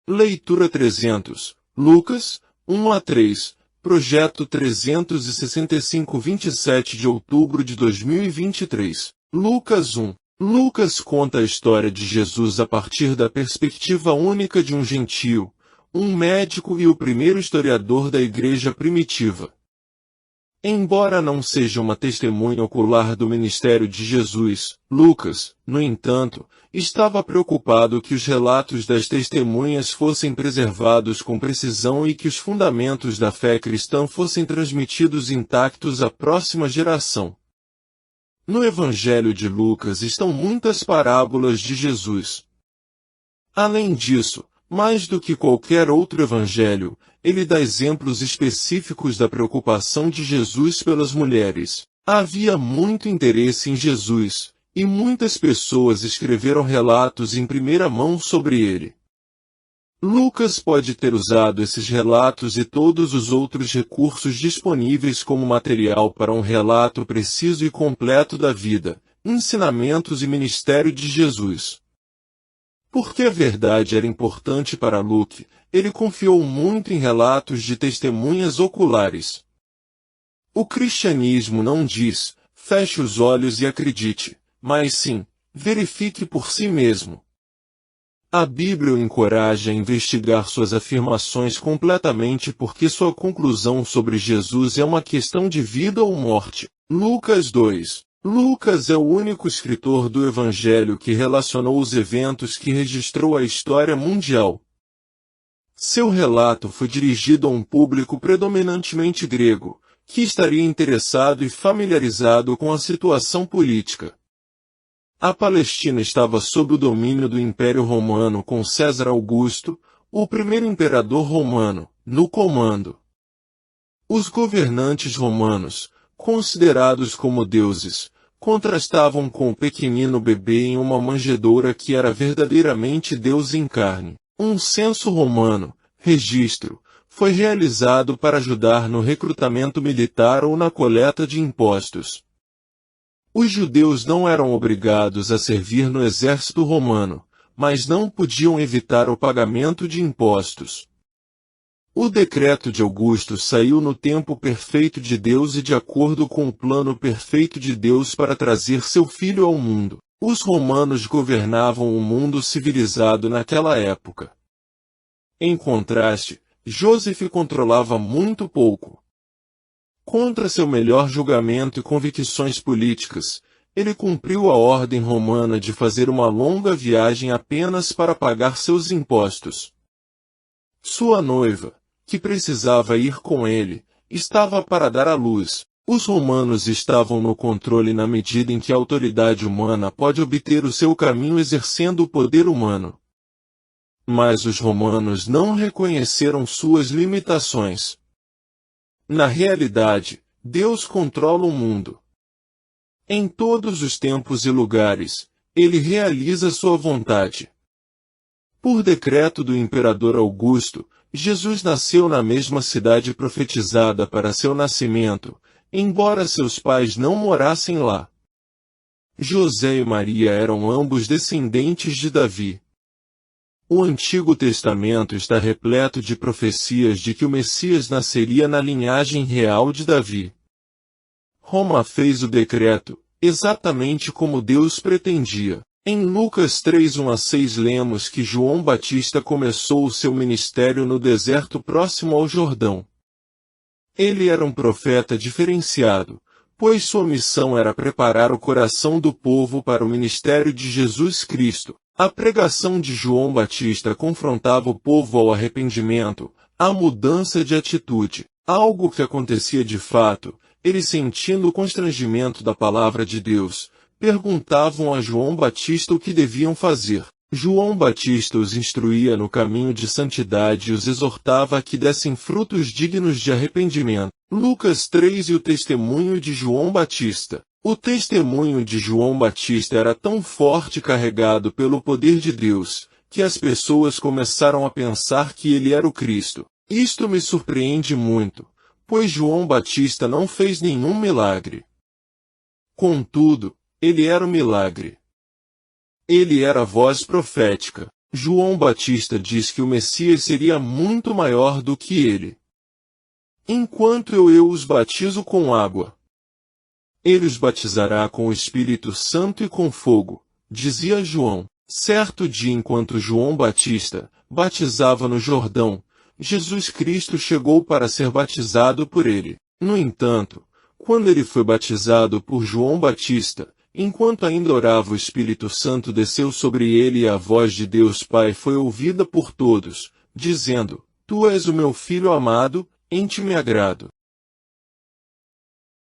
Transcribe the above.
Leitura 300. Lucas, 1 a 3. Projeto 365, 27 de outubro de 2023. Lucas 1. Lucas conta a história de Jesus a partir da perspectiva única de um gentio, um médico e o primeiro historiador da igreja primitiva. Embora não seja uma testemunha ocular do ministério de Jesus, Lucas, no entanto, estava preocupado que os relatos das testemunhas fossem preservados com precisão e que os fundamentos da fé cristã fossem transmitidos intactos à próxima geração. No Evangelho de Lucas estão muitas parábolas de Jesus. Além disso, mais do que qualquer outro evangelho, ele dá exemplos específicos da preocupação de Jesus pelas mulheres. Havia muito interesse em Jesus, e muitas pessoas escreveram relatos em primeira mão sobre ele. Lucas pode ter usado esses relatos e todos os outros recursos disponíveis como material para um relato preciso e completo da vida, ensinamentos e ministério de Jesus. Porque a verdade era importante para Luke, ele confiou muito em relatos de testemunhas oculares. O cristianismo não diz, feche os olhos e acredite, mas sim, verifique por si mesmo. A Bíblia o encoraja a investigar suas afirmações completamente porque sua conclusão sobre Jesus é uma questão de vida ou morte. Lucas 2. Lucas é o único escritor do Evangelho que relacionou os eventos que registrou a história mundial. Seu relato foi dirigido a um público predominantemente grego, que estaria interessado e familiarizado com a situação política. A Palestina estava sob o domínio do Império Romano com César Augusto, o primeiro imperador romano, no comando. Os governantes romanos, considerados como deuses, contrastavam com o pequenino bebê em uma manjedoura que era verdadeiramente Deus em carne. Um censo romano, registro, foi realizado para ajudar no recrutamento militar ou na coleta de impostos. Os judeus não eram obrigados a servir no exército romano, mas não podiam evitar o pagamento de impostos. O decreto de Augusto saiu no tempo perfeito de Deus e de acordo com o plano perfeito de Deus para trazer seu filho ao mundo. Os romanos governavam o mundo civilizado naquela época. Em contraste, Joseph controlava muito pouco. Contra seu melhor julgamento e convicções políticas, ele cumpriu a ordem romana de fazer uma longa viagem apenas para pagar seus impostos. Sua noiva, que precisava ir com ele, estava para dar à luz. Os romanos estavam no controle na medida em que a autoridade humana pode obter o seu caminho exercendo o poder humano. Mas os romanos não reconheceram suas limitações. Na realidade, Deus controla o mundo. Em todos os tempos e lugares, ele realiza sua vontade. Por decreto do imperador Augusto, Jesus nasceu na mesma cidade profetizada para seu nascimento, embora seus pais não morassem lá. José e Maria eram ambos descendentes de Davi. O Antigo Testamento está repleto de profecias de que o Messias nasceria na linhagem real de Davi. Roma fez o decreto, exatamente como Deus pretendia. Em Lucas 3, 1 a 6 lemos que João Batista começou o seu ministério no deserto próximo ao Jordão. Ele era um profeta diferenciado, pois sua missão era preparar o coração do povo para o ministério de Jesus Cristo. A pregação de João Batista confrontava o povo ao arrependimento, à mudança de atitude, algo que acontecia de fato. Eles, sentindo o constrangimento da palavra de Deus, perguntavam a João Batista o que deviam fazer. João Batista os instruía no caminho de santidade e os exortava a que dessem frutos dignos de arrependimento. Lucas 3 e o testemunho de João Batista. O testemunho de João Batista era tão forte e carregado pelo poder de Deus, que as pessoas começaram a pensar que ele era o Cristo. Isto me surpreende muito, pois João Batista não fez nenhum milagre. Contudo, ele era o milagre. Ele era a voz profética. João Batista diz que o Messias seria muito maior do que ele. Enquanto eu os batizo com água, ele os batizará com o Espírito Santo e com fogo, dizia João. Certo dia, enquanto João Batista batizava no Jordão, Jesus Cristo chegou para ser batizado por ele. No entanto, quando ele foi batizado por João Batista, enquanto ainda orava, o Espírito Santo desceu sobre ele e a voz de Deus Pai foi ouvida por todos, dizendo: Tu és o meu Filho amado, em ti me agrado.